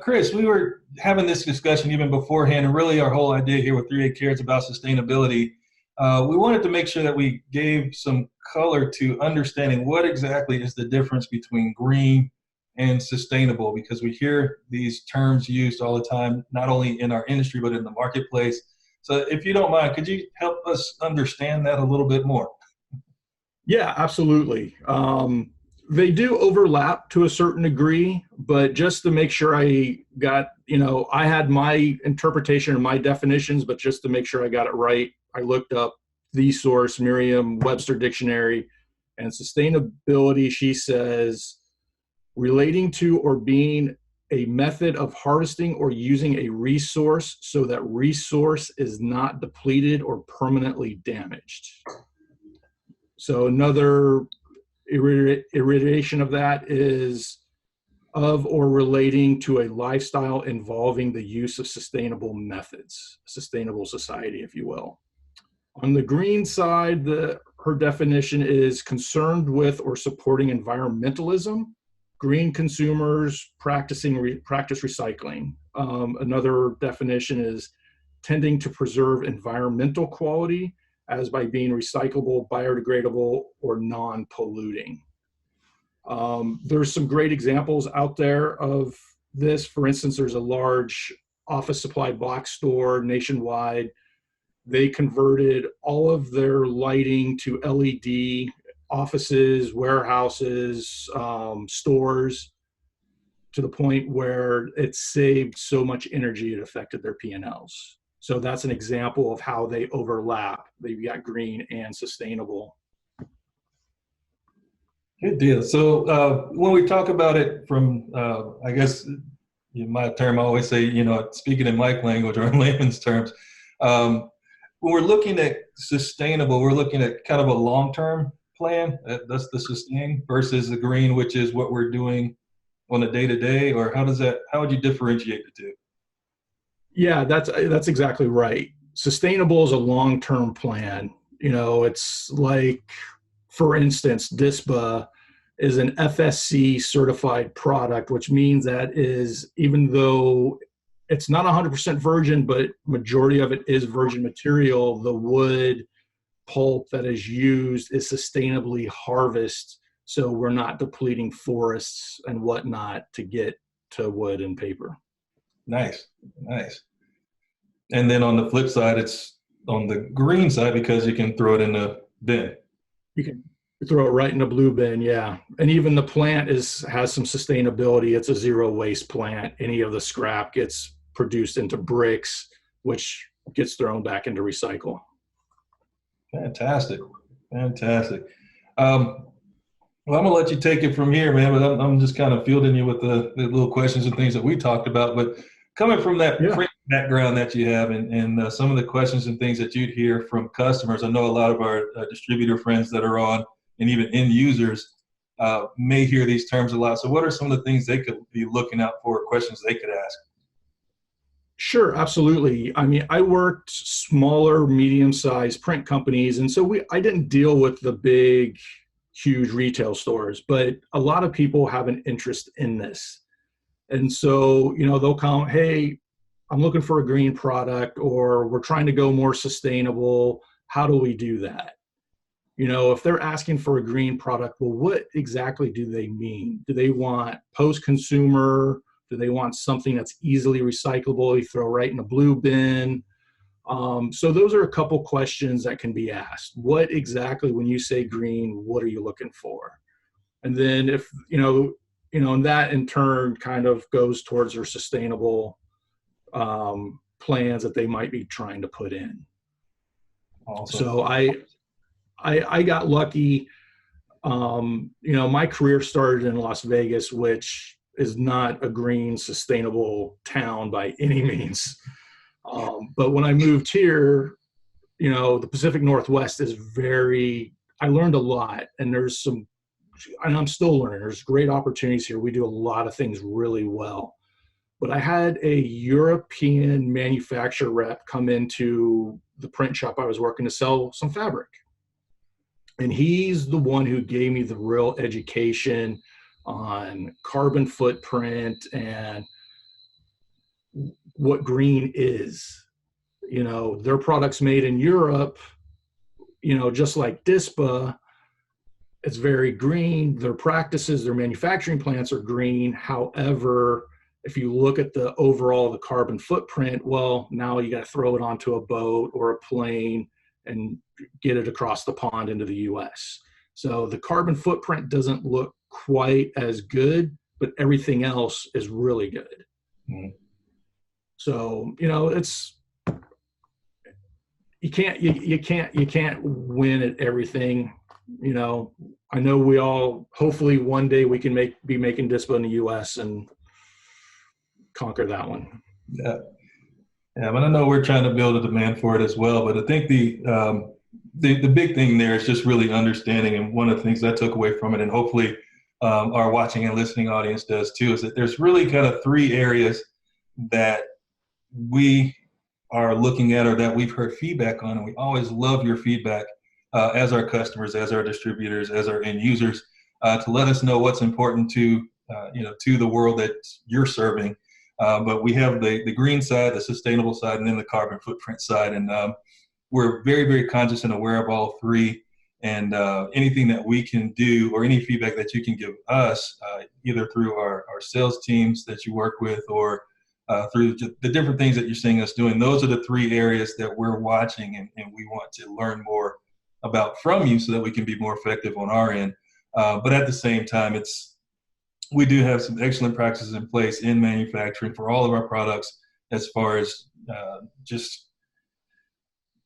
Chris, we were having this discussion even beforehand, and really our whole idea here with 3A Cares About Sustainability, we wanted to make sure that we gave some color to understanding what exactly is the difference between green and sustainable, because we hear these terms used all the time, not only in our industry, but in the marketplace. So if you don't mind, could you help us understand that a little bit more? Yeah, absolutely. They do overlap to a certain degree, but just to make sure I got, I had my interpretation and my definitions, but just to make sure I got it right, I looked up the source, Merriam-Webster Dictionary, and sustainability, she says, relating to or being a method of harvesting or using a resource so that resource is not depleted or permanently damaged. So another iteration of that is of or relating to a lifestyle involving the use of sustainable methods, sustainable society, if you will. On the green side, her definition is concerned with or supporting environmentalism, green consumers practice recycling. Another definition is tending to preserve environmental quality as by being recyclable, biodegradable, or non-polluting. There's some great examples out there of this. For instance, there's a large office supply box store nationwide. They converted all of their lighting to LED, offices, warehouses, stores, to the point where it saved so much energy it affected their P&Ls. So that's an example of how they overlap. They've got green and sustainable. Good deal. So when we talk about it from, I guess, in my term, I always say, speaking in Mike language or in layman's terms, when we're looking at sustainable, we're looking at kind of a long-term plan. That's the sustain versus the green, which is what we're doing on a day-to-day, or how would you differentiate the two? Yeah, that's exactly right. Sustainable is a long-term plan. It's like, for instance, DISPA is an FSC certified product, which means that is, even though it's not 100% virgin, but majority of it is virgin material, the wood pulp that is used is sustainably harvested, so we're not depleting forests and whatnot to get to wood and paper. Nice. And then on the flip side, it's on the green side because you can throw it in the bin. You can throw it right in the blue bin, yeah. And even the plant has some sustainability. It's a zero waste plant. Any of the scrap gets produced into bricks, which gets thrown back into recycle. Fantastic. Well, I'm gonna let you take it from here, man, but I'm just kind of fielding you with the little questions and things that we talked about. But coming from that print background that you have, and some of the questions and things that you'd hear from customers, I know a lot of our distributor friends that are on, and even end users, may hear these terms a lot. So what are some of the things they could be looking out for, questions they could ask? Sure, absolutely. I mean, I worked smaller, medium-sized print companies, and so I didn't deal with the big, huge retail stores, but a lot of people have an interest in this. And so, they'll come, hey, I'm looking for a green product, or we're trying to go more sustainable. How do we do that? If they're asking for a green product, well, what exactly do they mean? Do they want post-consumer? Do they want something that's easily recyclable, you throw right in the blue bin? So those are a couple questions that can be asked. What exactly, when you say green, what are you looking for? And then if, and that in turn kind of goes towards their sustainable plans that they might be trying to put in. Awesome. So I got lucky. My career started in Las Vegas, which is not a green, sustainable town by any means. But when I moved here, the Pacific Northwest is I learned a lot, and I'm still learning. There's great opportunities here. We do a lot of things really well. But I had a European manufacturer rep come into the print shop I was working to sell some fabric. And he's the one who gave me the real education on carbon footprint and what green is. You know, their products made in Europe, you know, just like DISPA, it's very green. Their practices, their manufacturing plants are green. However, if you look at the overall, the carbon footprint, well, now you got to throw it onto a boat or a plane and get it across the pond into the US. So the carbon footprint doesn't look quite as good, but everything else is really good. Mm-hmm. So, you know, it's, you can't win at everything. You know, I know we all, hopefully one day we can be making DISPA in the US and conquer that one. Yeah. Yeah, but I know we're trying to build a demand for it as well. But I think the big thing there is just really understanding, and one of the things I took away from it, and hopefully our watching and listening audience does too, is that there's really kind of three areas that we are looking at or that we've heard feedback on, and we always love your feedback as our customers, as our distributors, as our end users, to let us know what's important to to the world that you're serving. But we have the green side, the sustainable side, and then the carbon footprint side, and we're very, very conscious and aware of all three. And anything that we can do, or any feedback that you can give us, either through our sales teams that you work with, or through the different things that you're seeing us doing, those are the three areas that we're watching, and we want to learn more about from you so that we can be more effective on our end. But at the same time, we do have some excellent practices in place in manufacturing for all of our products, as far as just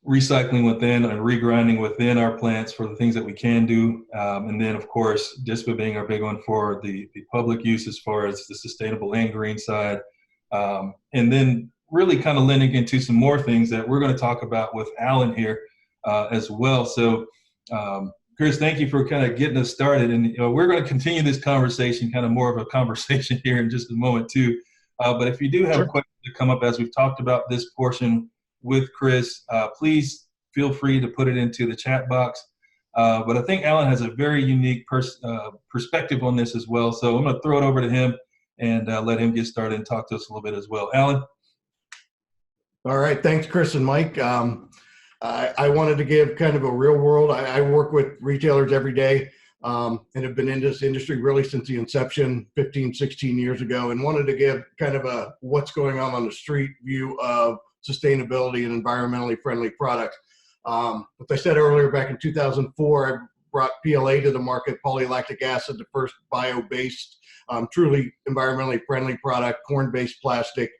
recycling within and regrinding within our plants for the things that we can do. And then, of course, DISPA being our big one for the public use as far as the sustainable and green side. And then really kind of lending into some more things that we're going to talk about with Alan here as well. So, Chris, thank you for kind of getting us started. And we're going to continue this conversation, kind of more of a conversation here in just a moment too. But if you do have questions that come up as we've talked about this portion with Chris, please feel free to put it into the chat box. But I think Alan has a very unique perspective on this as well. So I'm going to throw it over to him and let him get started and talk to us a little bit as well. Alan? All right. Thanks, Chris and Mike. I wanted to give kind of a real world. I work with retailers every day and have been in this industry really since the inception 15, 16 years ago, and wanted to give kind of a what's going on the street view of sustainability and environmentally friendly products. As I said earlier, back in 2004, I brought PLA to the market, polylactic acid, the first bio-based, truly environmentally friendly product, corn-based plastic.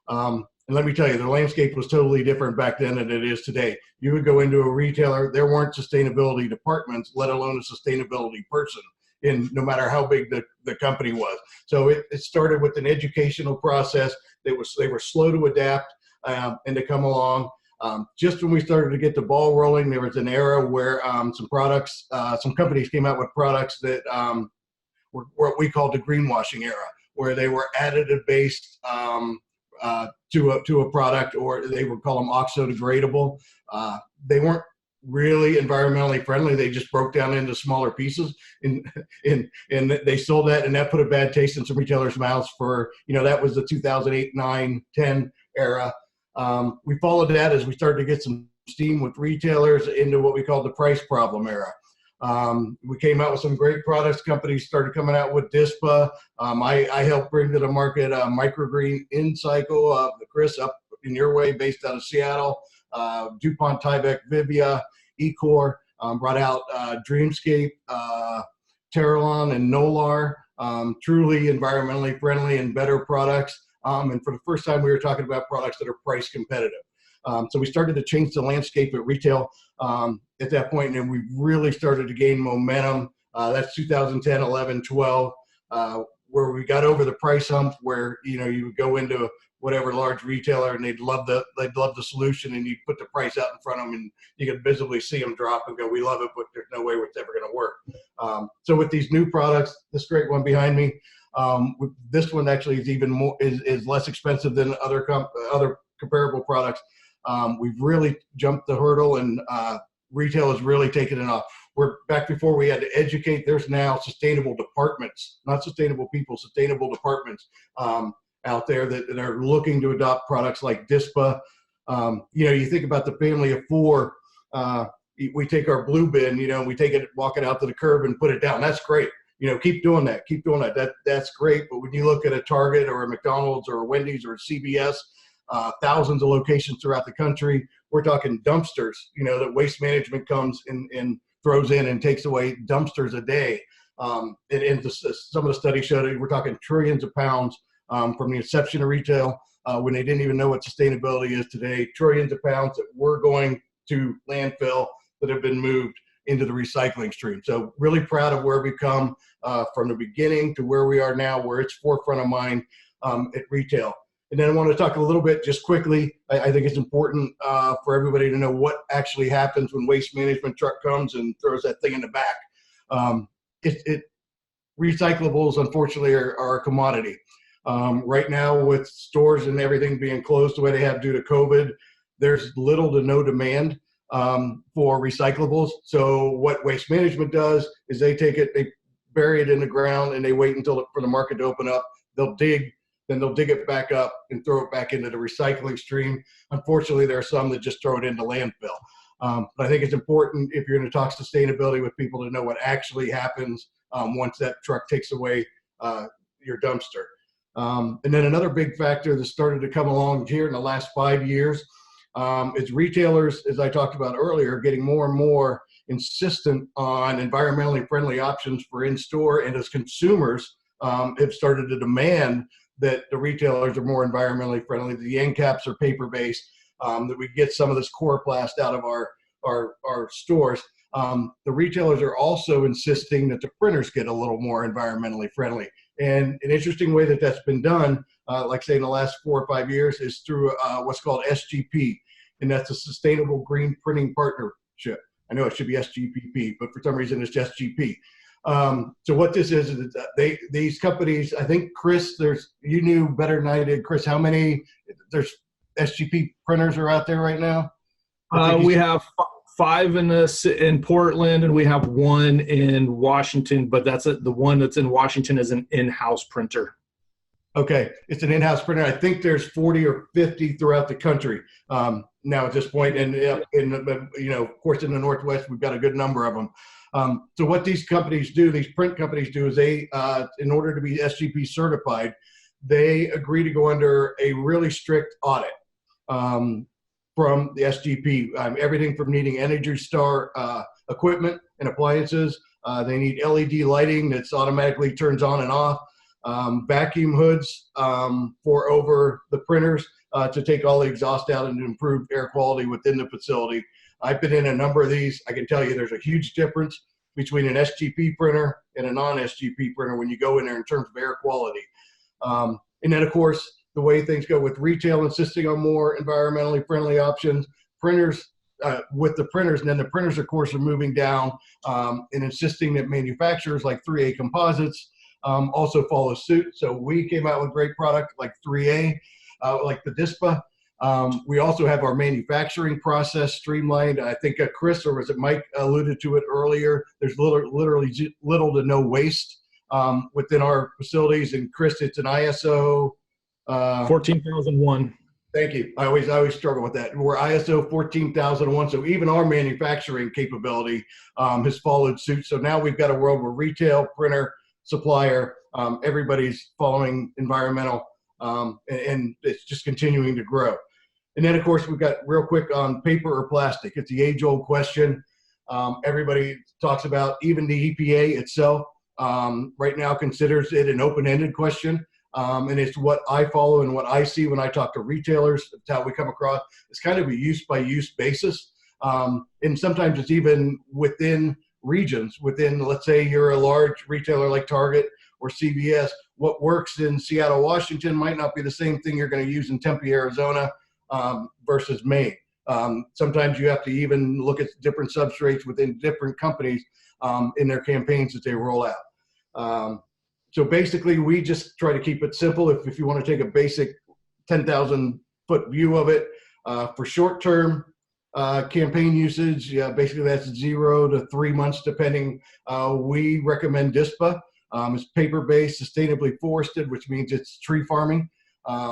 And let me tell you, the landscape was totally different back then than it is today. You would go into a retailer, there weren't sustainability departments, let alone a sustainability person, no matter how big the company was. So it started with an educational process. They were slow to adapt and to come along. Just when we started to get the ball rolling, there was an era where some companies came out with products that were what we called the greenwashing era, where they were additive based to a product, or they would call them oxo-degradable. They weren't really environmentally friendly. They just broke down into smaller pieces, and they sold that, and that put a bad taste in some retailers' mouths for, that was the 2008, 9, 10 era. We followed that as we started to get some steam with retailers into what we call the price problem era. We came out with some great products. Companies started coming out with DISPA. I helped bring to the market microgreen InCycle, Chris, up in your way, based out of Seattle. DuPont, Tyvek, Vivia, Ecor, brought out Dreamscape, Terralon, and Nolar, truly environmentally friendly and better products. And for the first time, we were talking about products that are price competitive. So we started to change the landscape at retail at that point, and we really started to gain momentum. That's 2010, 11, 12, where we got over the price hump, where you would go into whatever large retailer and they'd love the solution, and you put the price out in front of them, and you could visibly see them drop and go, "We love it, but there's no way it's ever going to work." So with these new products, this great one behind me, this one actually is even more is less expensive than other comparable products. We've really jumped the hurdle, and retail has really taken it off. We're back before we had to educate. There's now sustainable departments, not sustainable people, sustainable departments. out there that are looking to adopt products like DISPA. You think about the family of four. We take our blue bin, we take it, walk it out to the curb and put it down. That's great. Keep doing that. Keep doing that. That's great. But when you look at a Target or a McDonald's or a Wendy's or a CVS, thousands of locations throughout the country, we're talking dumpsters, that Waste Management comes and throws in and takes away dumpsters a day. Some of the studies showed that we're talking trillions of pounds from the inception of retail, when they didn't even know what sustainability is today, trillions of pounds that we're going to landfill that have been moved into the recycling stream. So really proud of where we've come from the beginning to where we are now, where it's forefront of mind at retail. And then I want to talk a little bit just quickly. I think it's important for everybody to know what actually happens when Waste Management truck comes and throws that thing in the back. Recyclables, unfortunately, are a commodity. Right now, with stores and everything being closed the way they have due to COVID, there's little to no demand for recyclables. So what Waste Management does is they take it, they bury it in the ground, and they wait until for the market to open up. They'll dig, then they'll dig it back up and throw it back into the recycling stream. Unfortunately, there are some that just throw it into landfill. But I think it's important, if you're going to talk sustainability with people, to know what actually happens once that truck takes away your dumpster. And then another big factor that started to come along here in the last 5 years is retailers, as I talked about earlier, getting more and more insistent on environmentally friendly options for in-store, and as consumers have started to demand that the retailers are more environmentally friendly. The end caps are paper-based, that we get some of this chloroplast out of our stores. The retailers are also insisting that the printers get a little more environmentally friendly. And an interesting way that that's been done, like say in the last 4 or 5 years, is through what's called SGP, and that's a Sustainable Green Printing Partnership. I know it should be SGPP, but for some reason it's just GP. So what this is these companies, I think, Chris, you knew better than I did, Chris, how many there's SGP printers are out there right now? We have 5 in Portland, and we have 1 in Washington, but the one that's in Washington is an in-house printer. Okay, it's an in-house printer. I think there's 40 or 50 throughout the country now at this point, and of course in the Northwest we've got a good number of them. So what these companies do, these print companies do, is they, in order to be SGP certified, they agree to go under a really strict audit from the SGP. Everything from needing Energy Star equipment and appliances. They need LED lighting that's automatically turns on and off. Vacuum hoods for over the printers to take all the exhaust out and to improve air quality within the facility. I've been in a number of these. I can tell you there's a huge difference between an SGP printer and a non-SGP printer when you go in there in terms of air quality. And then, of course, the way things go with retail insisting on more environmentally friendly options, printers with the printers, and then the printers, of course, are moving down and insisting that manufacturers like 3A Composites also follow suit. So we came out with great product like 3A, like the DISPA. We also have our manufacturing process streamlined. I think Chris, or was it Mike, alluded to it earlier. There's literally little to no waste within our facilities. And Chris, it's an ISO 14001. Thank you. I always struggle with that. We're ISO 14001, so even our manufacturing capability has followed suit. So now we've got a world where retail, printer, supplier, everybody's following environmental, and it's just continuing to grow. And then, of course, we've got real quick on paper or plastic. It's the age-old question. Everybody talks about, even the EPA itself right now considers it an open-ended question. And it's what I follow and what I see when I talk to retailers. It's how we come across. It's kind of a use-by-use basis. And sometimes it's even within regions. Within, let's say you're a large retailer like Target or CVS, what works in Seattle, Washington might not be the same thing you're going to use in Tempe, Arizona versus Maine. Sometimes you have to even look at different substrates within different companies in their campaigns that they roll out. So basically, we just try to keep it simple. If you want to take a basic 10,000-foot view of it, for short-term campaign usage, basically that's 0 to 3 months, depending. We recommend DISPA. It's paper-based, sustainably forested, which means it's tree farming.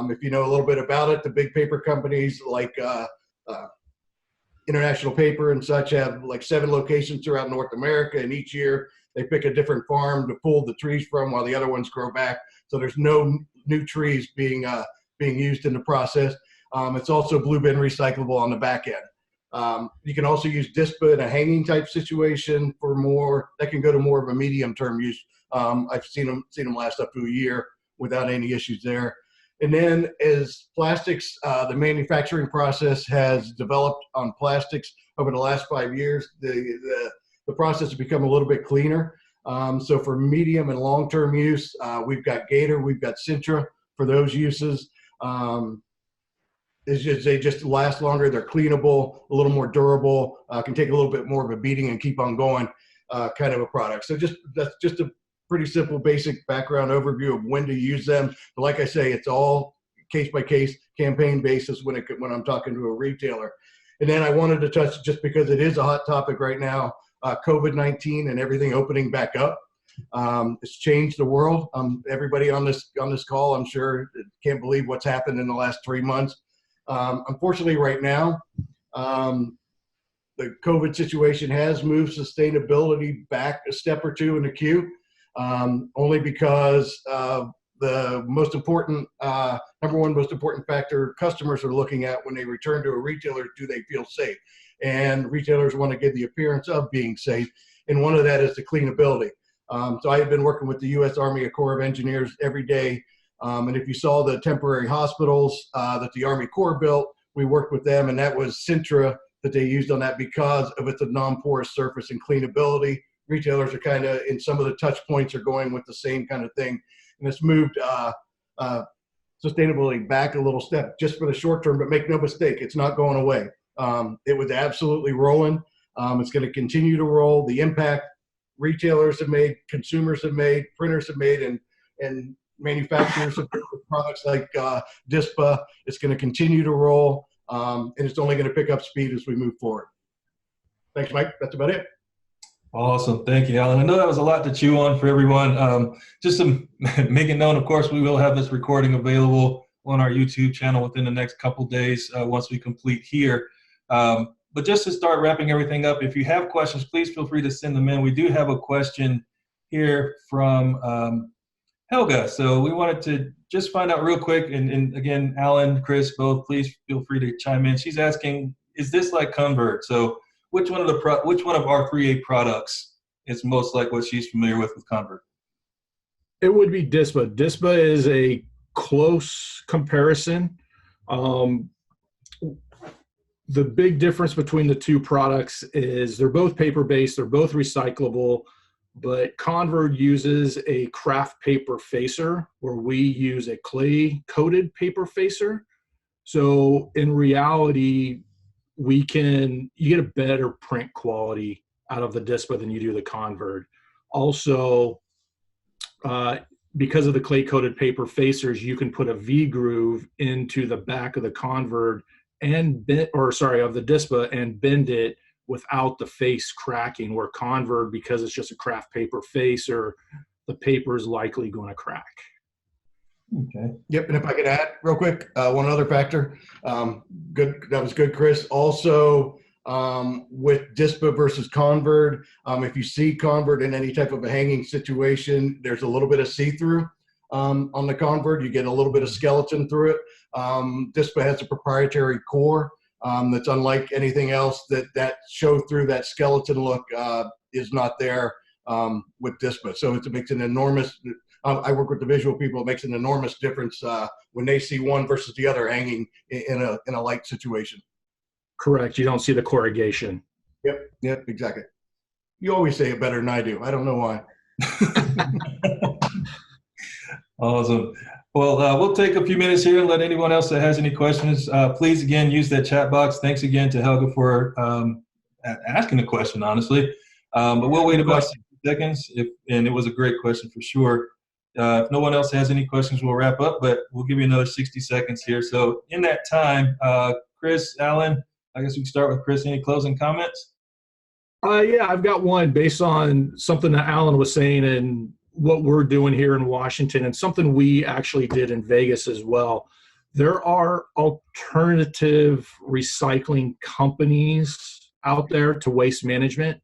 If you know a little bit about it, the big paper companies like International Paper and such have like 7 locations throughout North America, and each year they pick a different farm to pull the trees from while the other ones grow back. So there's no new trees being used in the process. It's also blue bin recyclable on the back end. You can also use DISPA in a hanging type situation for more, that can go to more of a medium term use. I've seen them last up to a year without any issues there. And then as plastics, the manufacturing process has developed on plastics over the last 5 years. The process has become a little bit cleaner. So for medium and long-term use, we've got Gator, we've got Sintra for those uses. They just last longer. They're cleanable, a little more durable, can take a little bit more of a beating and keep on going, kind of a product. So that's just a pretty simple, basic background overview of when to use them. But like I say, it's all case by case, campaign basis when I'm talking to a retailer. And then I wanted to touch, just because it is a hot topic right now, COVID-19 and everything opening back up. It's changed the world. Everybody on this call, I'm sure, can't believe what's happened in the last 3 months. Unfortunately, right now, the COVID situation has moved sustainability back a step or two in the queue, only because the most important, number one most important factor customers are looking at when they return to a retailer: do they feel safe? And retailers want to give the appearance of being safe, and one of that is the cleanability. So I have been working with the U.S. Army Corps of Engineers every day. And if you saw the temporary hospitals that the Army Corps built, we worked with them, and that was Sintra that they used on that because of its non-porous surface and cleanability. Retailers are kind of, in some of the touch points, are going with the same kind of thing. And it's moved sustainability back a little step just for the short term, but make no mistake, it's not going away. It was absolutely rolling. It's going to continue to roll. The impact retailers have made, consumers have made, printers have made, and manufacturers of products like DISPA, it's going to continue to roll, and it's only going to pick up speed as we move forward. Thanks, Mike. That's about it. Awesome. Thank you, Alan. I know that was a lot to chew on for everyone. Just to make it known, of course, we will have this recording available on our YouTube channel within the next couple days once we complete here. But just to start wrapping everything up, if you have questions, please feel free to send them in. We do have a question here from Helga. So we wanted to just find out real quick, and again, Alan, Chris, both, please feel free to chime in. She's asking, is this like Convert? So which one of our 3A products is most like what she's familiar with Convert? It would be DISPA. DISPA is a close comparison. The big difference between the two products is they're both paper-based, they're both recyclable, but Convert uses a craft paper facer where we use a clay-coated paper facer. So in reality, you get a better print quality out of the DISPA than you do the Convert. Also, because of the clay-coated paper facers, you can put a V-groove into the back of the Convert of the DISPA and bend it without the face cracking, where Convert, because it's just a craft paper facer, the paper is likely going to crack. Okay. Yep. And if I could add real quick, one other factor, good. That was good, Chris. Also, with DISPA versus Convert, if you see Convert in any type of a hanging situation, there's a little bit of see-through on the Convert. You get a little bit of skeleton through it. DISPA has a proprietary core that's unlike anything else that show through that skeleton look is not there with DISPA. So it makes an enormous, I work with the visual people, it makes an enormous difference when they see one versus the other hanging in a light situation. Correct. You don't see the corrugation. Yep, exactly. You always say it better than I do. I don't know why. Awesome. Well, we'll take a few minutes here and let anyone else that has any questions, please, again, use that chat box. Thanks again to Helga for asking the question, honestly. But we'll wait about 60 seconds, and it was a great question for sure. If no one else has any questions, we'll wrap up, but we'll give you another 60 seconds here. So in that time, Chris, Alan, I guess we can start with Chris. Any closing comments? Yeah, I've got one based on something that Alan was saying and what we're doing here in Washington, and something we actually did in Vegas as well. There are alternative recycling companies out there to waste management.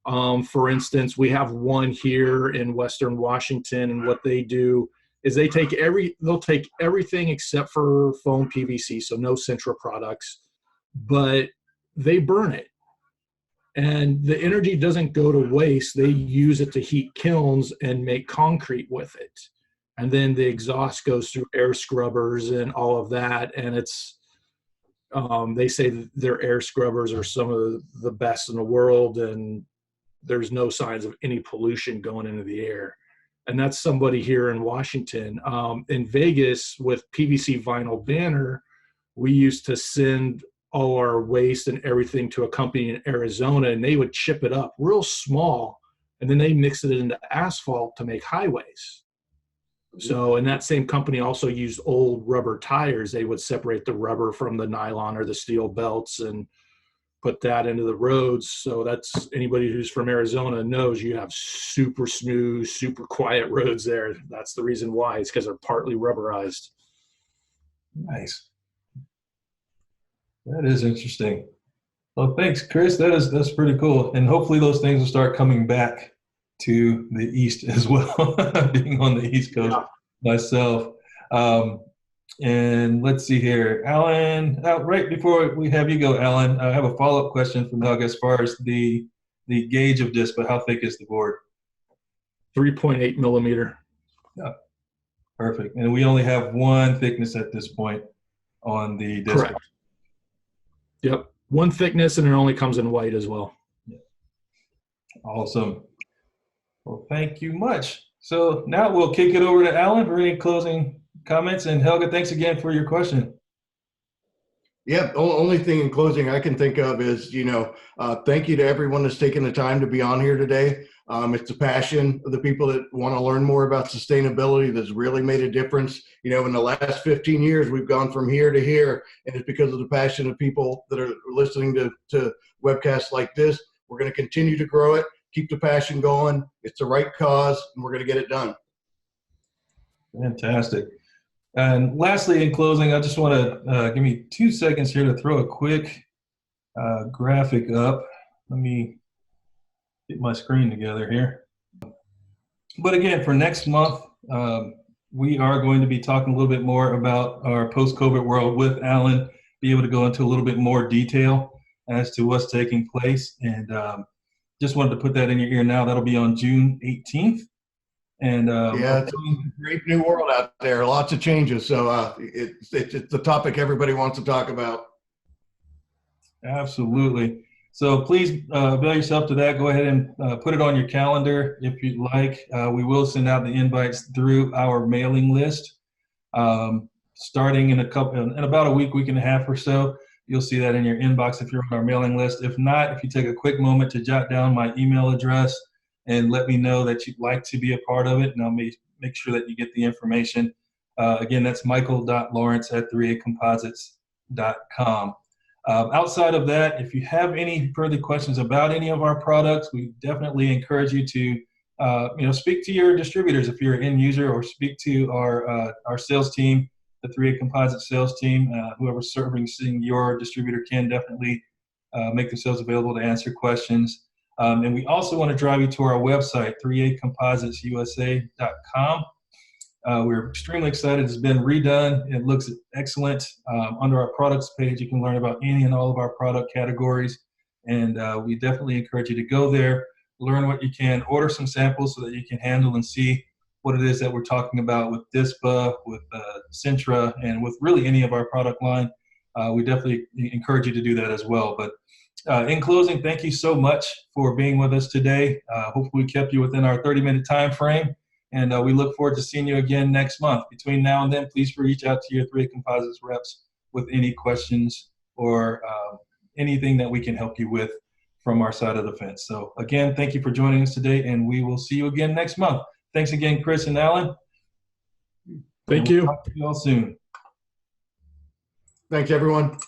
For instance, we have one here in Western Washington, and what they do is they'll take everything except for foam PVC, so no Centra products, but they burn it. And the energy doesn't go to waste. They use it to heat kilns and make concrete with it. And then the exhaust goes through air scrubbers and all of that. And it's, they say that their air scrubbers are some of the best in the world, and there's no signs of any pollution going into the air. And that's somebody here in Washington. In Vegas with PVC vinyl banner, we used to send all our waste and everything to a company in Arizona, and they would chip it up real small, and then they mix it into asphalt to make highways. So, and that same company also used old rubber tires. They would separate the rubber from the nylon or the steel belts and put that into the roads. So that's, anybody who's from Arizona knows you have super smooth, super quiet roads there. That's the reason why. It's because they're partly rubberized. Nice. That is interesting. Well, thanks, Chris. That's pretty cool. And hopefully those things will start coming back to the East as well, being on the East Coast myself. And let's see here, Alan, right before we have you go, Alan, I have a follow-up question from Doug as far as the gauge of DISPA. How thick is the board? 3.8 millimeter. Yeah, perfect. And we only have one thickness at this point on the DISPA. Correct. Yep, one thickness, and it only comes in white as well. Yeah. Awesome. Well, thank you much. So now we'll kick it over to Alan for any closing comments. And Helga, thanks again for your question. Yeah, only thing in closing I can think of is, thank you to everyone that's taken the time to be on here today. It's the passion of the people that want to learn more about sustainability that's really made a difference. In the last 15 years, we've gone from here to here, and it's because of the passion of people that are listening to webcasts like this. We're going to continue to grow it, keep the passion going. It's the right cause, and we're going to get it done. Fantastic. And lastly, in closing, I just want to give me 2 seconds here to throw a quick graphic up. Let me get my screen together here. But again, for next month, we are going to be talking a little bit more about our post-COVID world with Alan, be able to go into a little bit more detail as to what's taking place. And just wanted to put that in your ear now. That'll be on June 18th. And yeah, it's a great new world out there. Lots of changes. So it's the topic everybody wants to talk about. Absolutely. So please avail yourself to that. Go ahead and put it on your calendar if you'd like. We will send out the invites through our mailing list. Starting in about a week and a half or so. You'll see that in your inbox if you're on our mailing list. If not, if you take a quick moment to jot down my email address and let me know that you'd like to be a part of it, and I'll make sure that you get the information. Again, that's michael.lawrence@3acomposites.com. Outside of that, if you have any further questions about any of our products, we definitely encourage you to speak to your distributors if you're an end user, or speak to our sales team, the 3A Composite sales team. Whoever's servicing your distributor can definitely make themselves available to answer questions. And we also want to drive you to our website, 3acompositesusa.com. We're extremely excited. It's been redone. It looks excellent. Under our products page, you can learn about any and all of our product categories. And we definitely encourage you to go there, learn what you can, order some samples so that you can handle and see what it is that we're talking about with DISPA, with Centra, and with really any of our product line. We definitely encourage you to do that as well. But in closing, thank you so much for being with us today. Hopefully we kept you within our 30-minute time frame, and we look forward to seeing you again next month. Between now and then, please reach out to your 3A Composites reps with any questions or anything that we can help you with from our side of the fence. So again, thank you for joining us today, and we will see you again next month. Thanks again, Chris and Alan. Thank you. Talk to you all soon. Thanks, everyone.